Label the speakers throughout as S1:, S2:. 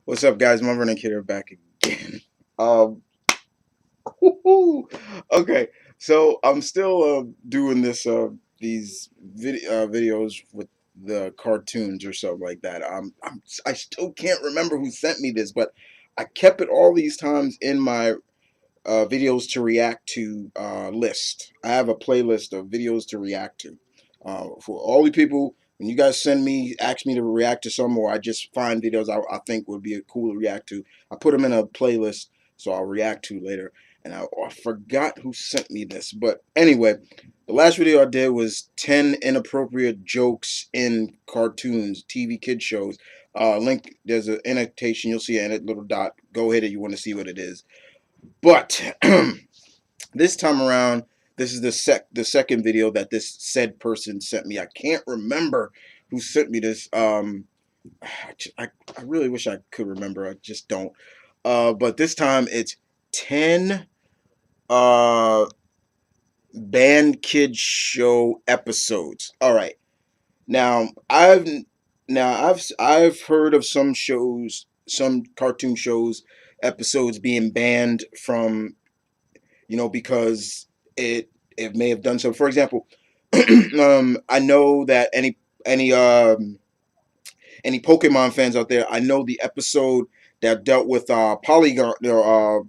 S1: What's up, guys? My running kid are back again. Um, okay, so I'm still doing these videos with the cartoons or something like that. I still can't remember who sent me this, but I kept it all these times in my videos to react to list. I have a playlist of videos to react to. For all the people, when you guys ask me to react to some, or I just find videos I think would be cool to react to, I put them in a playlist so I'll react to later. And I forgot who sent me this, but anyway, the last video I did was 10 inappropriate jokes in cartoons, TV kid shows. Link, there's an annotation, you'll see a little dot. Go ahead if you want to see what it is. But this time around, this is the second video that this said person sent me. I can't remember who sent me this. I really wish I could remember. I just don't. But this time it's 10 uh band kid show episodes. All right. Now I've heard of some shows, some cartoon shows episodes being banned from, because it may have done so. For example, I know that any Pokemon fans out there, I know the episode that dealt with Polygon, the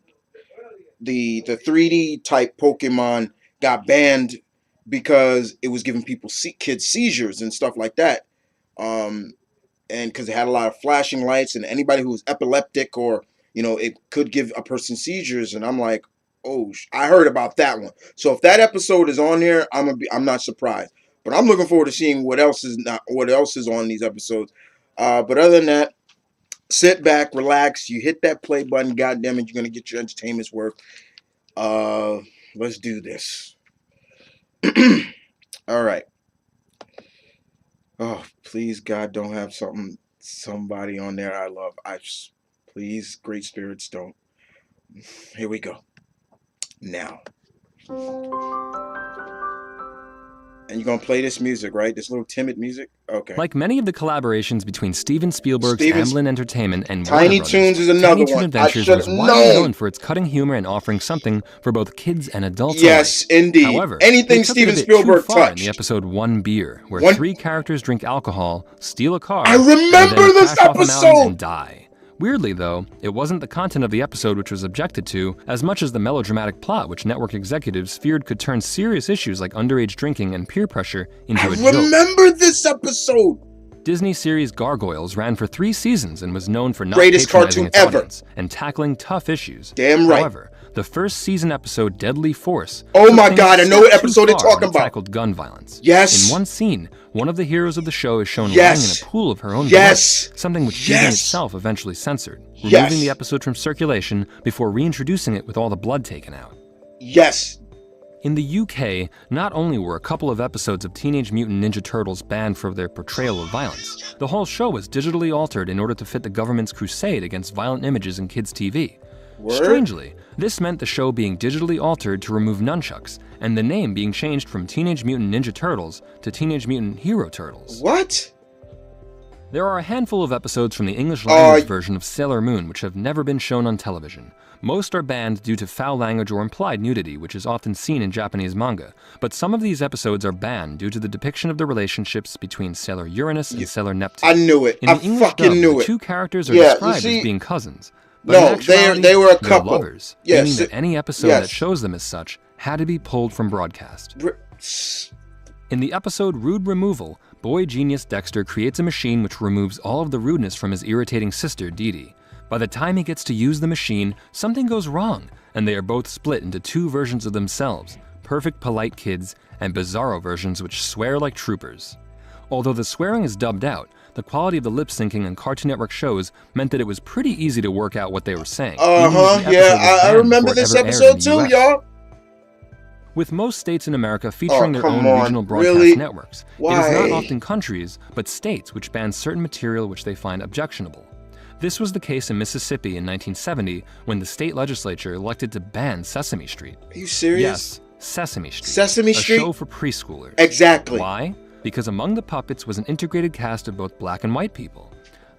S1: 3D type Pokemon got banned because it was giving kids seizures and stuff like that. And because it had a lot of flashing lights, and anybody who was epileptic or it could give a person seizures. And I'm like, oh, I heard about that one. So if that episode is on there, I'm not surprised. But I'm looking forward to seeing what else is on these episodes. But other than that, sit back, relax. You hit that play button, goddamn it, you're gonna get your entertainment's worth. Let's do this. All right. Oh, please, God, don't have somebody on there I love. Please, great spirits, don't. Here we go. Now. And you're gonna play this music, right? This little timid music? Okay.
S2: Like many of the collaborations between Steven Spielberg's Amblin Entertainment and
S1: Tiny
S2: Warner
S1: Toons
S2: Brothers,
S1: is another
S2: Tiny Toon
S1: one.
S2: Adventures was widely known for its cutting humor and offering something for both kids and adults
S1: yes,
S2: alike.
S1: indeed.
S2: However,
S1: anything
S2: they took
S1: Steven
S2: it a bit
S1: Spielberg
S2: too far
S1: touched.
S2: in the episode One Beer, where three characters drink alcohol, steal a car,
S1: I remember
S2: and then
S1: this
S2: crash off a mountain
S1: episode!
S2: and die. Weirdly, though, it wasn't the content of the episode which was objected to, as much as the melodramatic plot which network executives feared could turn serious issues like underage drinking and peer pressure into a joke.
S1: I remember this episode!
S2: Disney series Gargoyles ran for 3 seasons and was known for not
S1: Greatest
S2: patronizing
S1: cartoon
S2: its
S1: ever.
S2: audience and tackling tough issues.
S1: Damn right.
S2: However, the first season episode, Deadly Force,
S1: oh my
S2: took
S1: God, I
S2: things
S1: know what
S2: too
S1: episode they're
S2: far when
S1: talking
S2: it
S1: about.
S2: tackled gun violence.
S1: Yes.
S2: In one scene, one of the heroes of the show is shown
S1: Yes.
S2: lying in a pool of her own
S1: Yes.
S2: blood, something which Disney itself eventually censored, removing
S1: Yes.
S2: the episode from circulation before reintroducing it with all the blood taken out.
S1: Yes.
S2: In the UK, not only were a couple of episodes of Teenage Mutant Ninja Turtles banned for their portrayal of violence, the whole show was digitally altered in order to fit the government's crusade against violent images in kids' TV.
S1: Word?
S2: Strangely, this meant the show being digitally altered to remove nunchucks, and the name being changed from Teenage Mutant Ninja Turtles to Teenage Mutant Hero Turtles.
S1: What?
S2: There are a handful of episodes from the English language version of Sailor Moon which have never been shown on television. Most are banned due to foul language or implied nudity, which is often seen in Japanese manga, but some of these episodes are banned due to the depiction of the relationships between Sailor Uranus and Sailor Neptune.
S1: I knew it.
S2: In the English
S1: fucking
S2: dub,
S1: knew
S2: the
S1: it.
S2: two characters are described as being cousins. But
S1: No,
S2: in actuality,
S1: they were a
S2: they're
S1: couple.
S2: lovers,
S1: Yes.
S2: meaning that any episode that shows them as such had to be pulled from broadcast. In the episode Rude Removal, boy genius Dexter creates a machine which removes all of the rudeness from his irritating sister, Dee Dee. By the time he gets to use the machine, something goes wrong, and they are both split into two versions of themselves, perfect polite kids and bizarro versions which swear like troopers. Although the swearing is dubbed out, the quality of the lip syncing on Cartoon Network shows meant that it was pretty easy to work out what they were saying.
S1: Yeah, I remember this episode too, y'all.
S2: With most states in America featuring their own regional broadcast networks, it is not often countries, but states which ban certain material which they find objectionable. This was the case in Mississippi in 1970 when the state legislature elected to ban Sesame Street.
S1: Are you serious?
S2: Yes, Sesame Street.
S1: Sesame Street?
S2: A show for preschoolers.
S1: Exactly.
S2: Why? Because among the puppets was an integrated cast of both black and white people.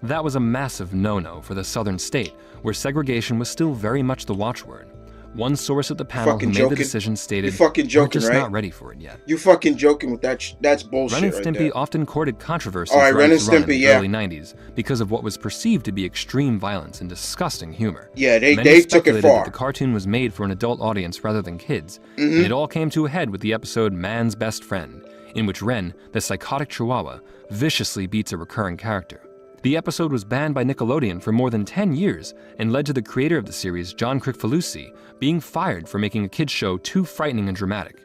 S2: That was a massive no-no for the southern state, where segregation was still very much the watchword. One source at the panel who made the decision stated, "We're just not ready for it yet."
S1: You fucking joking with that? That's bullshit.
S2: Ren and Stimpy often courted controversy
S1: throughout
S2: its run in the early 90s because of what was perceived to be extreme violence and disgusting humor.
S1: Yeah, they took it far.
S2: That the cartoon was made for an adult audience rather than kids, and it all came to a head with the episode Man's Best Friend, in which Ren, the psychotic chihuahua, viciously beats a recurring character. The episode was banned by Nickelodeon for more than 10 years and led to the creator of the series, John Kricfalusi, being fired for making a kids' show too frightening and dramatic.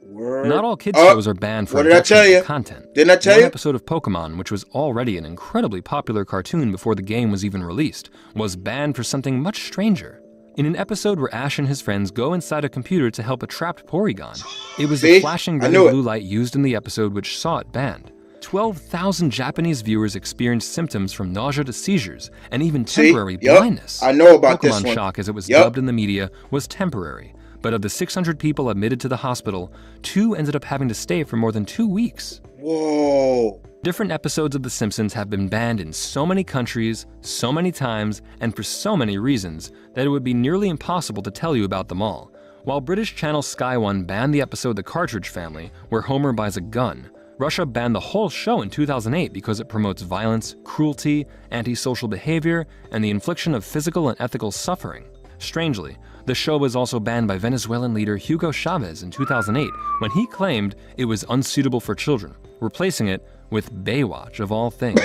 S1: Word.
S2: Not all kids' shows are banned for objectionable content.
S1: Didn't I tell you?
S2: One episode of Pokemon, which was already an incredibly popular cartoon before the game was even released, was banned for something much stranger. In an episode where Ash and his friends go inside a computer to help a trapped Porygon, it was the flashing red and blue light used in the episode which saw it banned. 12,000 Japanese viewers experienced symptoms from nausea to seizures and even temporary blindness.
S1: I know about
S2: Pokemon
S1: this one.
S2: Shock, as it was dubbed in the media, was temporary, but of the 600 people admitted to the hospital, 2 ended up having to stay for more than 2 weeks.
S1: Whoa.
S2: Different episodes of The Simpsons have been banned in so many countries, so many times, and for so many reasons that it would be nearly impossible to tell you about them all. While British channel Sky One banned the episode The Cartridge Family, where Homer buys a gun, Russia banned the whole show in 2008 because it promotes violence, cruelty, antisocial behavior, and the infliction of physical and ethical suffering. Strangely, the show was also banned by Venezuelan leader Hugo Chavez in 2008 when he claimed it was unsuitable for children, replacing it with Baywatch of all things.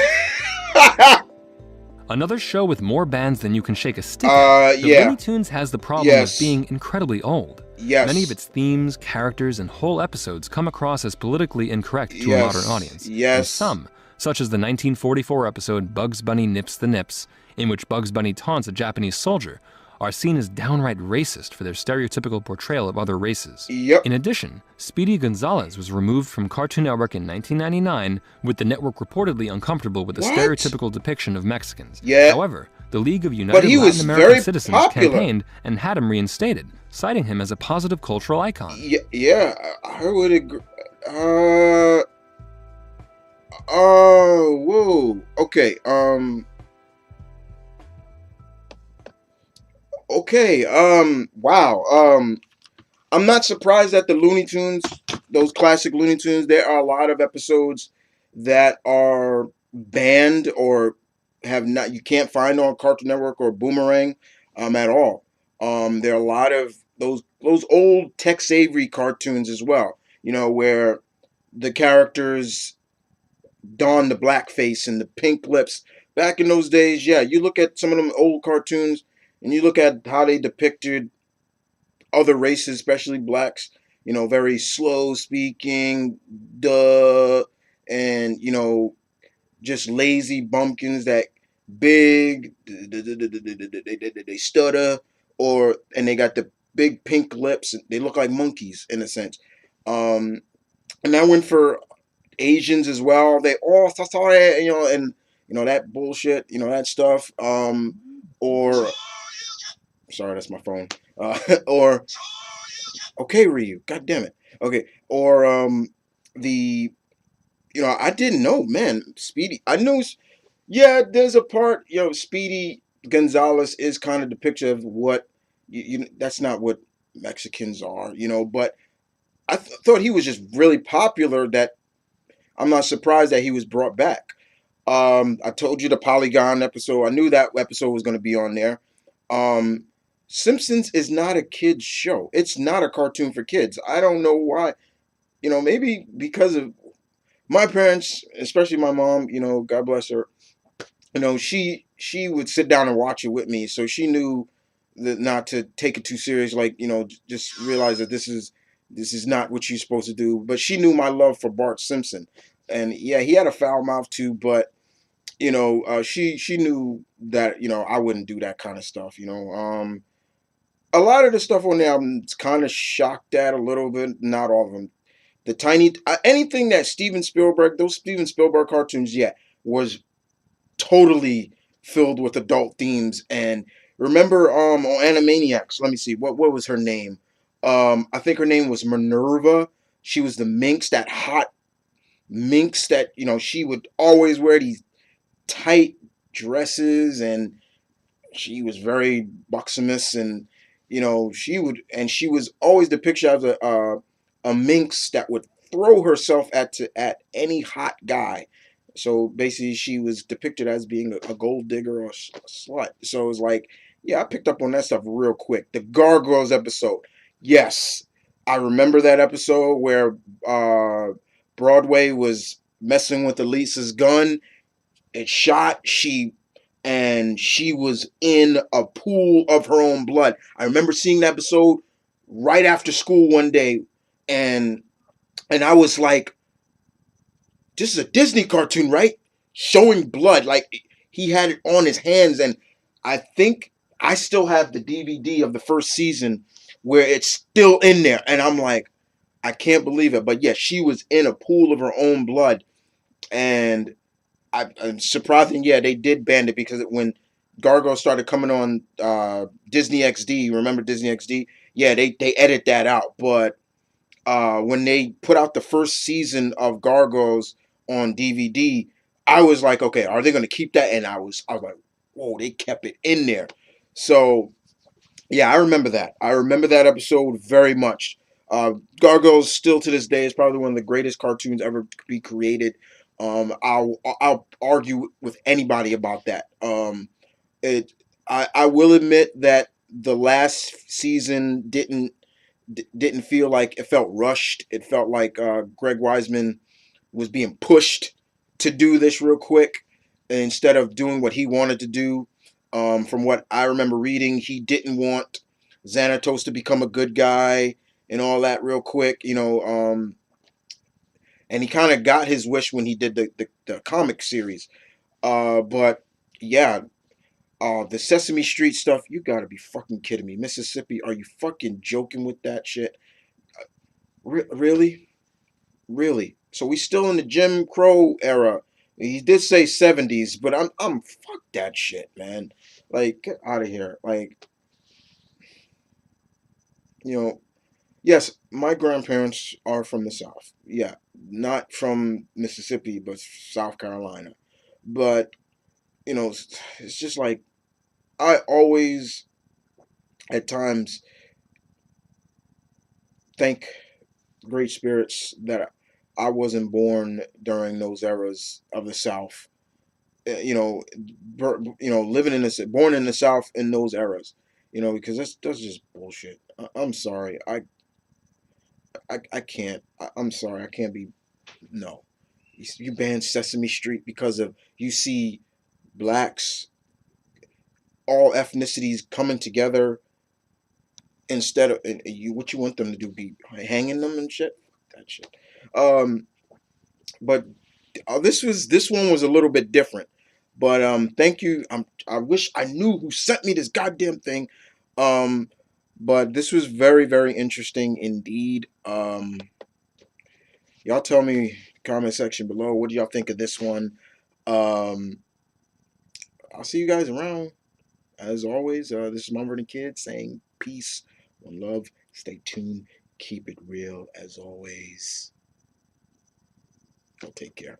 S2: Another show with more bans than you can shake a stick at, the Looney Tunes has the problem of being incredibly old. Many of its themes, characters, and whole episodes come across as politically incorrect to a modern audience. And some, such as the 1944 episode Bugs Bunny Nips the Nips, in which Bugs Bunny taunts a Japanese soldier, are seen as downright racist for their stereotypical portrayal of other races. In addition, Speedy Gonzales was removed from Cartoon Network in 1999, with the network reportedly uncomfortable with the stereotypical depiction of Mexicans. However, the League of United Latin American Citizens campaigned and had him reinstated, citing him as a positive cultural icon.
S1: I would agree. Whoa. Okay, wow. I'm not surprised that the Looney Tunes, those classic Looney Tunes, there are a lot of episodes that are banned or have not, you can't find on Cartoon Network or Boomerang at all. There are a lot of those old Tex Avery cartoons as well, you know, where the characters don the blackface and the pink lips. Back in those days, you look at some of them old cartoons and you look at how they depicted other races, especially blacks, you know, very slow speaking, and, you know, just lazy bumpkins that big, they stutter, and they got the big pink lips. They look like monkeys in a sense. And I went for Asians as well. They all saw that, you know, and, you know, that bullshit, you know, that stuff. Or, sorry, that's my phone. Or, okay, Ryu, god damn it. Okay, or the, you know, I didn't know, man, Speedy. I knew, there's a part, you know, Speedy Gonzales is kind of the picture of what, that's not what Mexicans are, you know, but I thought he was just really popular that I'm not surprised that he was brought back. I told you the Polygon episode. I knew that episode was going to be on there. Simpsons is not a kid's show. It's not a cartoon for kids. I don't know why. You know, maybe because of my parents, especially my mom, you know, God bless her. You know, she would sit down and watch it with me, so she knew that not to take it too serious, like, you know, just realize that this is not what you're supposed to do. But she knew my love for Bart Simpson. And yeah, he had a foul mouth too, but you know, she knew that, you know, I wouldn't do that kind of stuff, you know. A lot of the stuff on there I'm kind of shocked at a little bit, not all of them. The tiny anything that those Steven Spielberg cartoons, was totally filled with adult themes. And remember on Animaniacs, let me see, what was her name? I think her name was Minerva. She was the minx, that hot minx that, you know, she would always wear these tight dresses, and she was very buxomous, and she was always depicted as a minx that would throw herself at any hot guy. So basically, she was depicted as being a gold digger or a slut. So it was like, yeah, I picked up on that stuff real quick. The Gargoyles episode, yes, I remember that episode where Broadway was messing with Elisa's gun. It shot. She was in a pool of her own blood. I remember seeing that episode right after school one day, and I was like, "This is a Disney cartoon, right? Showing blood." Like he had it on his hands, and I think I still have the DVD of the first season where it's still in there, and I'm like, I can't believe it. But yeah, she was in a pool of her own blood, and I'm surprised. Yeah, they did ban it because when Gargoyle started coming on Disney XD, remember Disney XD? Yeah, they edit that out. But when they put out the first season of Gargoyles on DVD, I was like, okay, are they going to keep that? And I was like, whoa, they kept it in there. So yeah, I remember that. I remember that episode very much. Gargoyles still to this day is probably one of the greatest cartoons ever to be created. I'll argue with anybody about that. It I will admit that the last season didn't feel like it felt rushed. It felt like Greg Wiseman was being pushed to do this real quick instead of doing what he wanted to do. From what I remember reading, he didn't want Xanatos to become a good guy and all that real quick, and he kind of got his wish when he did the comic series. But yeah, the Sesame Street stuff, you gotta be fucking kidding me. Mississippi, are you fucking joking with that shit? Really? Really? So we still in the Jim Crow era. He did say 70s, but I'm fuck that shit, man. Like, get out of here. Like, you know, yes, my grandparents are from the South. Yeah, not from Mississippi, but South Carolina. But, it's just like I always at times thank great spirits that I wasn't born during those eras of the South. Living in the born in the South in those eras, because that's just bullshit. I'm sorry, I can't. I'm sorry, I can't be. No, you ban Sesame Street because of you see blacks, all ethnicities coming together instead of and you. What you want them to do? Be hanging them and shit? That shit. Um, but this one was a little bit different. But thank you. I wish I knew who sent me this goddamn thing. Um, but this was very very interesting indeed. Y'all tell me comment section below what do y'all think of this one. Um, I'll see you guys around. As always, this is Mumford and Kid saying peace, one love. Stay tuned. Keep it real as always. I'll take care.